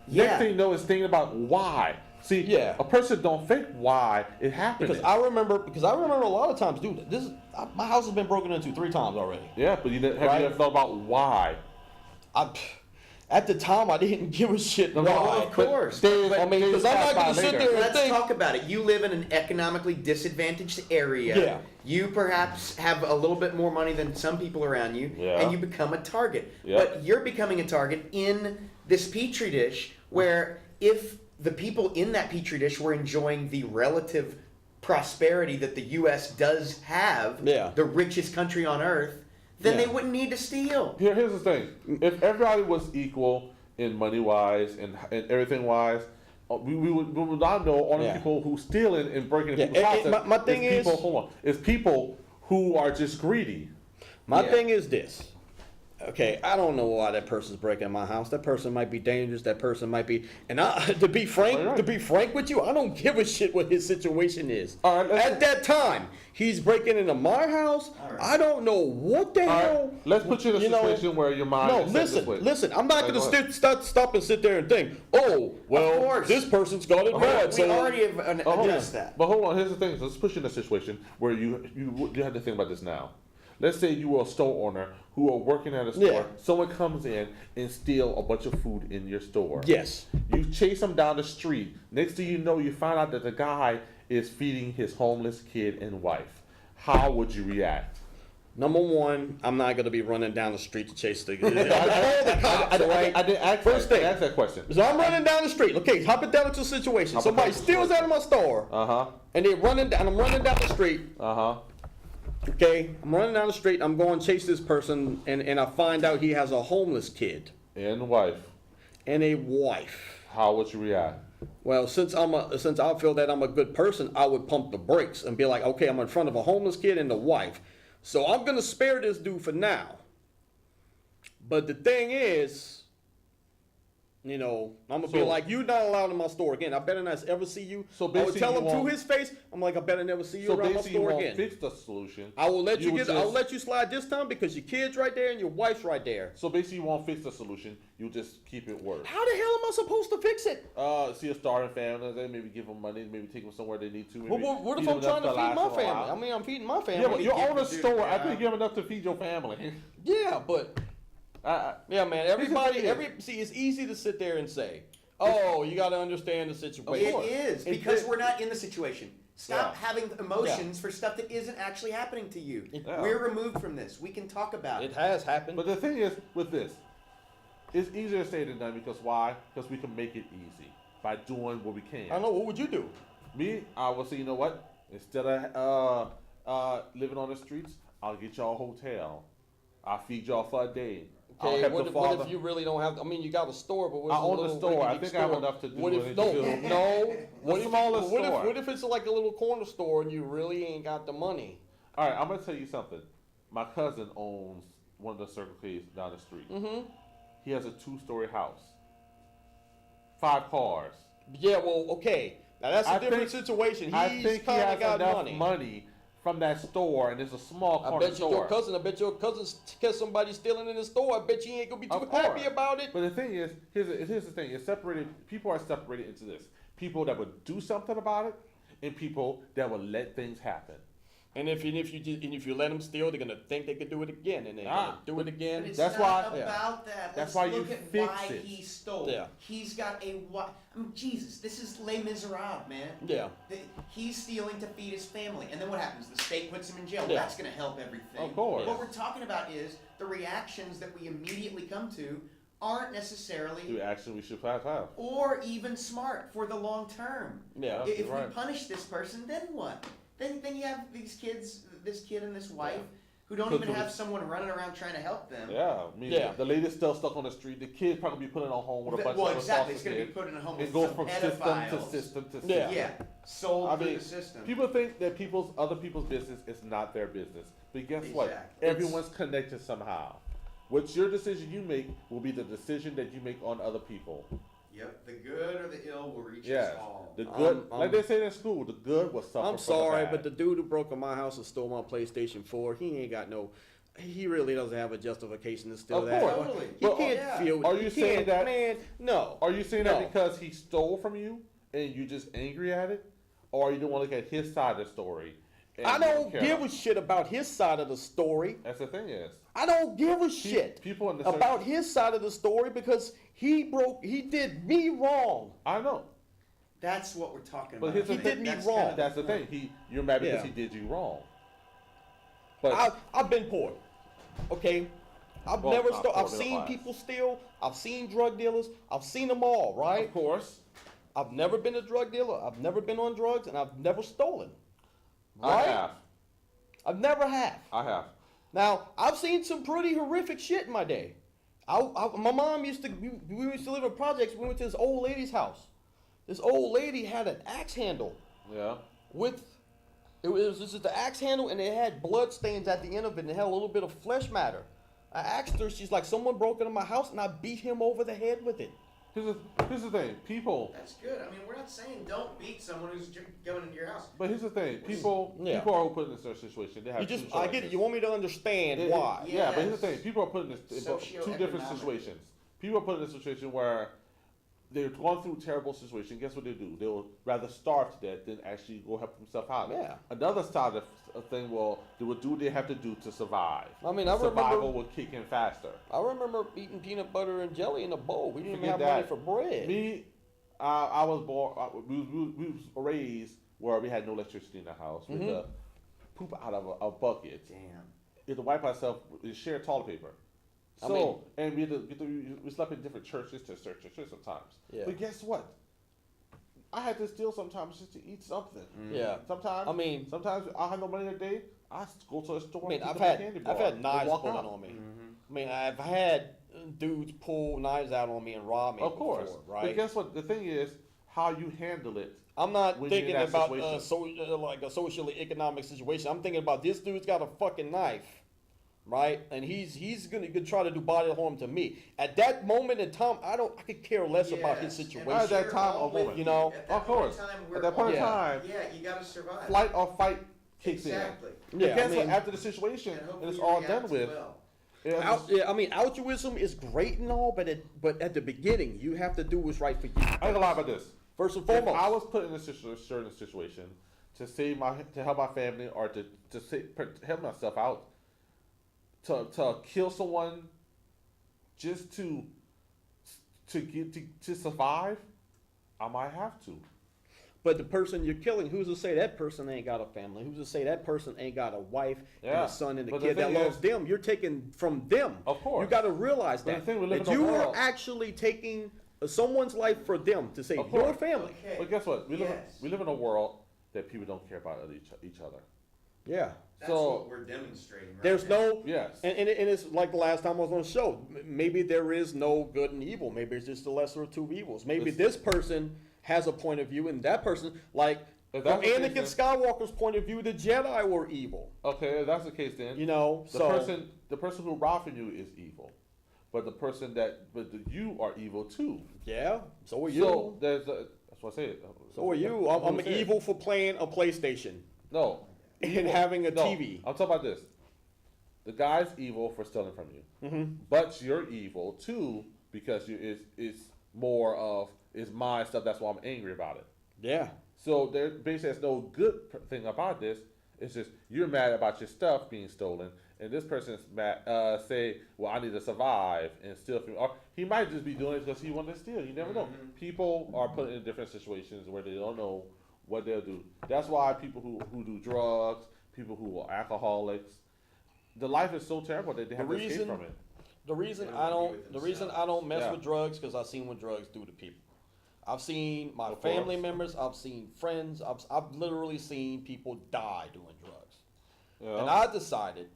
Yeah. next thing you know is thinking about why. See, Yeah. a person don't think why it happened. Because I remember a lot of times, dude. My house has been broken into 3 times already. Yeah, but have Right. you ever thought about why? At the time, I didn't give a shit why. of course. I mean, because I'm not going to sit there and Let's think. talk about it. You live in an economically disadvantaged area. Yeah. You perhaps have a little bit more money than some people around you, Yeah. and you become a target. Yeah. But you're becoming a target in this petri dish where if the people in that petri dish were enjoying the relative prosperity that the U.S. does have, Yeah. the richest country on earth, then Yeah. they wouldn't need to steal. Here's the thing: if everybody was equal in money wise and everything wise, we would not know only Yeah. people who stealing and breaking Yeah, people's houses. my thing is- people, hold on, it's people who are just greedy. My Yeah. thing is this. Okay, I don't know why that person's breaking my house. That person might be dangerous. That person might be, and to be frank, with you, I don't give a shit what his situation is. All right, At that time, he's breaking into my house. All right. I don't know what the All right, hell. let's put you in a situation where your mind No, is set this way. listen. I'm not All right, going go ahead. to stop and sit there and think, oh, well, course. this person's got it Okay, bad. We So already have Oh, hold addressed on. that. But hold on, here's the thing. Let's put you in a situation where you have to think about this now. Let's say you were a store owner who are working at a store. Yeah. Someone comes in and steal a bunch of food in your store. yes, You chase him down the street. Next thing you know, you find out that the guy is feeding his homeless kid and wife. How would you react? number one, I'm not going to be running down the street to chase the. I didn't ask First that, thing. I asked that question. So I'm running down the street. Okay, hypothetical situation. Somebody steals out of my store, Uh-huh. and I'm running down the street. Uh-huh. Okay, I'm running down the street. I'm going to chase this person, and I find out he has a homeless kid And wife. and a wife. How would you react? Well, since I feel that I'm a good person, I would pump the brakes and be like, okay, I'm in front of a homeless kid and a wife, so I'm gonna spare this dude for now. But the thing is, you know, I'm gonna be So- like, you're not allowed in my store again. I better not ever see you. So I would basically tell you him to won't- his face. I'm like, I better never see you So around my basically you store won't again. fix the solution. I will let you would I'll just- let you slide this time because your kid's right there and your wife's right there. So basically you won't fix the solution. You just keep it worse. How the hell am I supposed to fix it? See a starving family, they maybe give them money, maybe take them somewhere they need to. Maybe Well, what if feed I'm them trying to enough feed my last them a family? while. I mean, I'm feeding my family. Yeah, but you own a dude, store. I yeah. think you have enough to feed your family. Yeah, but I- yeah, man. Here's the thing. See, it's easy to sit there and say, Oh, you got to understand the situation. It is, because we're not in the situation. Stop Yeah. having emotions for stuff that isn't actually happening to you. Yeah. We're removed from this. We can talk about It it. has happened. But the thing is, with this, it's easier said than done because why? Because we can make it easy by doing what we can. I don't know. What would you do? Me, I will say, you know what? Instead of living on the streets, I'll get y'all a hotel. I'll feed y'all for a day. I'll Okay, help what the if, what father. if you really don't have? I mean, you got a store, but what's I a own the little store. I rinky-dink think I have store? enough to do What what if I no, need to do. no? What if smaller what store. if it's like a little corner store and you really ain't got the money? All right, I'm gonna tell you something. My cousin owns one of the Circle K's down the street. Mm-hmm. He has a 2-story house, 5 cars. Yeah, well, okay. Now that's a I different think- situation. I He's think he kind has of got enough money. from that store, and it's a small I corner bet you store. your cousin. I bet your cousin's catch somebody stealing in the store. I bet you ain't gonna be too Of happy course. about it. But the thing is, here's the thing: it's separated. People are separated into this: people that would do something about it, and people that will let things happen. And if you let them steal, they're gonna think they could do it again, and they're gonna do it again. But it's That's not why- about that. That's Let's why look you at fix why it. he stole. Yeah. He's got a why. I mean, Jesus, this is Les Miserables, man. Yeah. He's stealing to feed his family, and then what happens? The state puts him in jail. Well, Yeah. that's going to help everything. Of course. What we're talking about is the reactions that we immediately come to aren't necessarily The action we should have. or even smart for the long term. Yeah. If You're right. we punish this person, then what? Then you have these kids, this kid and this wife, who don't even have someone running around trying to help them. Yeah, I mean, Yeah. the lady's still stuck on the street. The kid probably be put in a home with a bunch Well, of other exactly. It's foster going to be kids. put in a home It with goes some from system to pedophiles. system to system. Yeah. Yeah, sold I through mean, the system. people think that other people's business is not their business, but guess what? Exactly. Everyone's connected somehow. What's your decision you make will be the decision that you make on other people. Yep, the good or the ill will reach Yes, us all. the good, I'm- like they say in school, the good will suffer. I'm for the sorry, bad. but the dude who broke in my house and stole my PlayStation 4, he ain't got no. He really doesn't have a justification to steal Of that. course. Totally. He But- can't yeah. feel. Are he you saying can't- that- Man, no. Are you saying No. that because he stole from you and you just angry at it, or you don't want to look at his side of the story? and I you don't care? give a shit about his side of the story. That's the thing is, I don't give a shit people in the about his side of the story because he did me wrong. I know. That's what we're talking But about. here's the I thing. think He did me that's wrong. kind of That's the point. thing. You're mad because Yeah. he did you wrong. But I've been poor. Okay? I've Well, never not stole. poor, I've middle seen class. people steal. I've seen drug dealers. I've seen them all, right? of course, I've never been a drug dealer. I've never been on drugs, and I've never stolen. I Right? have. I've never have. I have. Now, I've seen some pretty horrific shit in my day. My mom used to, we used to live in projects. We went to this old lady's house. This old lady had an axe handle Yeah. it was just the axe handle, and it had blood stains at the end of it, and it had a little bit of flesh matter. I asked her, she's like, someone broke into my house, and I beat him over the head with it. Here's the thing. People. That's good. I mean, we're not saying don't beat someone who's going into your house. But here's the thing. People. Yeah. People are put in a certain situation. They have You just, two I get it. choices. You want me to understand It- why? Yeah, but here's the Yes. thing. People are put in two different Socioeconomic. situations. People are put in a situation where they're going through a terrible situation. Guess what they do? They'll rather starve to death than actually go help themselves out. Yeah. Another side of a thing, well, they will do what they have to do to survive. I mean, I Survival remember- will kick in faster. I remember eating peanut butter and jelly in a bowl. We didn't even Forget have money that. for bread. Me, I was born. We was raised where we had no electricity in the house. We had to poop out of a bucket. Damn. We had to wipe ourselves with shared toilet paper. I So, mean- and we slept in different churches to search sometimes. Yeah. But guess what? I had to steal sometimes just to eat something. Yeah. Sometimes. I mean- sometimes I have no money a day. I go to the store. I mean, pick I've up a had candy bar, and knives walk pulled out. on me. I mean, I've had dudes pull knives out on me and rob me. Of course, before, But right? guess what? The thing is how you handle it. I'm not when you're in thinking that about situation. like a socially economic situation. I'm thinking about this dude's got a fucking knife, right? And he's gonna try to do body harm to me. At that moment in time, I could care less about his Yes, situation. and At that we're time, all a with woman. You know, At that Of course. point in time, At we're that point in all- time, Yeah, you gotta survive. flight or fight kicks Exactly. in. Yeah, But guess I what? mean- After the situation And and hopefully it's you all react done with, well. it's- I mean, altruism is great and all, but at the beginning, you have to do what's right for you. I ain't gonna lie about this. First and If foremost. I was put in a certain situation to help my family or to help myself out, to kill someone just to survive, I might have to. But the person you're killing, who's to say that person ain't got a family? Who's to say that person ain't got a wife and Yeah. a son and a But the kid that thing loves is- them? You're taking from them. Of course. You got to realize But that. the thing, we live That in a you are world- actually taking someone's life for them to say Of your course. family. Okay. But guess what? Yes. We live in a world that people don't care about each other. Yeah. That's So- what we're demonstrating right There's now. no. Yes. And it's like the last time I was on the show. Maybe there is no good and evil. Maybe it's just the lesser of two evils. Maybe It's- this person has a point of view, and that person, like If from that's the case, Anakin then- Skywalker's point of view, the Jedi were evil. Okay, if that's the case, then You know, the person who robbed from you is evil, but you are evil too. yeah. So are you. So that's what I said. So are you. I'm evil for playing a PlayStation No. and having a No, TV. I'm talking about this. The guy's evil for stealing from you, but you're evil too because it's more of it's my stuff. That's why I'm angry about it. Yeah. So there basically there's no good thing about this. It's just you're mad about your stuff being stolen, and this person's mad. Say, well, I need to survive and steal from you. Or he might just be doing it because he wanted to steal. You never know. People are put in different situations where they don't know what they'll do. That's why people who do drugs, people who are alcoholics, the life is so terrible that they have to escape from it. The reason They I don't be don't with the reason I themselves. don't mess Yeah. with drugs because I've seen what drugs do to people. I've seen my Of family course. members. I've seen friends. I've literally seen people die doing drugs. Yeah. And I decided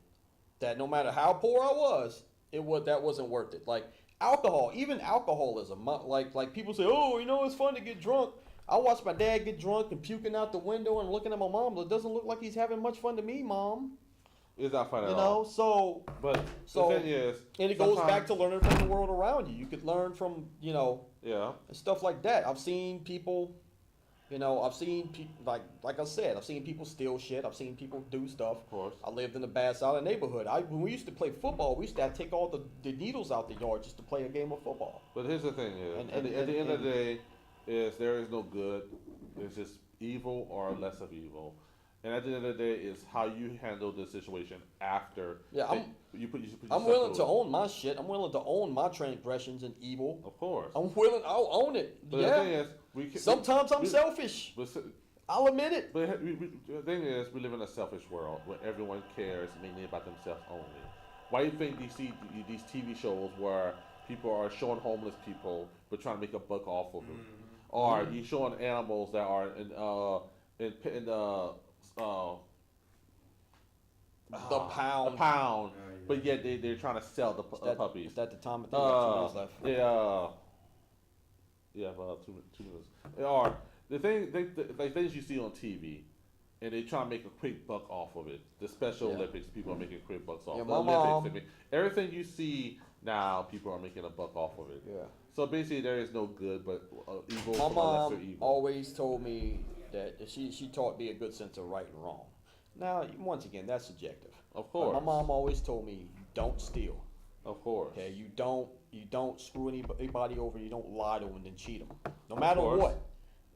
that no matter how poor I was, that wasn't worth it. Like alcohol, even alcoholism. Like people say, oh, you know, it's fun to get drunk. I watched my dad get drunk and puking out the window and looking at my mom. It doesn't look like he's having much fun to me, Mom. It's not fun at You all. know, so But So- the thing is, and it goes sometimes- back to learning from the world around you. You could learn from, yeah. and stuff like that. I've seen people, I've seen people like I said, I've seen people steal shit. I've seen people do stuff. Of course. I lived in the bad side of the neighborhood. When we used to play football, we used to have to take all the needles out the yard just to play a game of football. But here's the thing: is And- at the and- end of the day, is there is no good. There's just evil or less of evil. And at the end of the day, is how you handle the situation after. Yeah, you put I'm yourself willing to through it. own my shit. I'm willing to own my transgressions and evil. Of course. I'll own it. But the thing Yeah. is, we can, Sometimes I'm we- selfish. But, I'll admit it. but the thing is, we live in a selfish world where everyone cares mainly about themselves only. Why do you think you see these TV shows where people are showing homeless people but trying to make a buck off of them, or you showing animals that are in The pound. a pound, Oh, yeah. but yet they're trying to sell the puppies. Is that the time? I think we got 2 minutes left. Yeah, about 2 minutes. Or the things you see on TV, and they try to make a quick buck off of it. The Special Yeah. Olympics, people are making quick bucks off. Yeah, The my Olympics, mom- I mean, everything you see now, people are making a buck off of it. Yeah. So basically, there is no good, but evil My from a lesser mom evil. always told me that she taught me a good sense of right and wrong. Now, once again, that's subjective. Of But course. my mom always told me, don't steal. Of course. Okay, you don't screw anybody over. You don't lie to them and then cheat them. No matter course. what.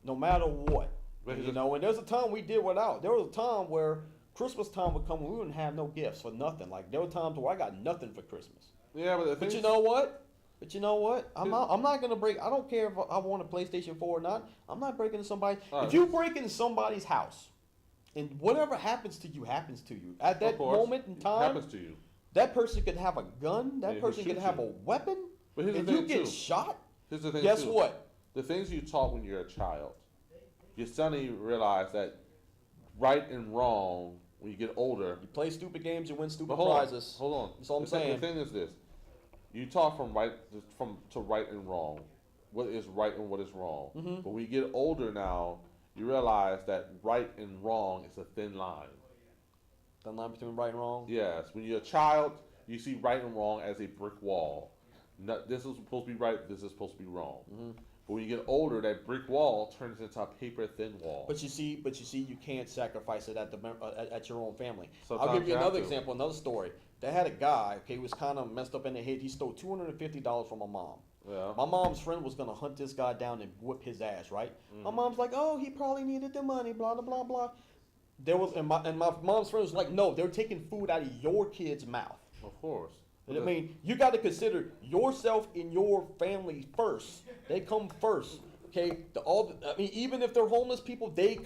No matter what. But And there's a time we did without. There was a time where Christmas time would come and we wouldn't have no gifts for nothing. Like there were times where I got nothing for Christmas. Yeah, but the thing But you is- know what? I'm not gonna break. I don't care if I want a PlayStation 4 or not. I'm not breaking into somebody. Alright. If you break into somebody's house, and whatever happens to you happens to you at that Of course, moment in it time. happens to you. That person could have a gun. That Yeah, person he'll could shoot have you. a weapon. But here's the and you thing, get too. shot. Here's the thing. Guess too. what? The things you taught when you're a child, you suddenly realize that right and wrong when you get older. You play stupid games, you win stupid But hold on, prizes. hold on. That's all I'm The thing- saying. The thing is this: you taught from to right and wrong, what is right and what is wrong. Mm-hmm. But when you get older now, you realize that right and wrong is a thin line. The line between right and wrong. Yes, when you're a child, you see right and wrong as a brick wall. This is supposed to be right. This is supposed to be wrong. Mm-hmm. But when you get older, that brick wall turns into a paper thin wall. But you see, you can't sacrifice it at your own family. Sometimes I'll give you you have another to. example, another story. They had a guy, okay, he was kind of messed up in the head. He stole $250 from my mom. Yeah. My mom's friend was gonna hunt this guy down and whip his ass, right? Mm-hmm. My mom's like, oh, he probably needed the money, blah blah blah blah. There was, and my mom's friend was like, no, they're taking food out of your kid's mouth. Of course. I mean, you got to consider yourself and your family first. They come first Okay, I mean, even if they're homeless people, they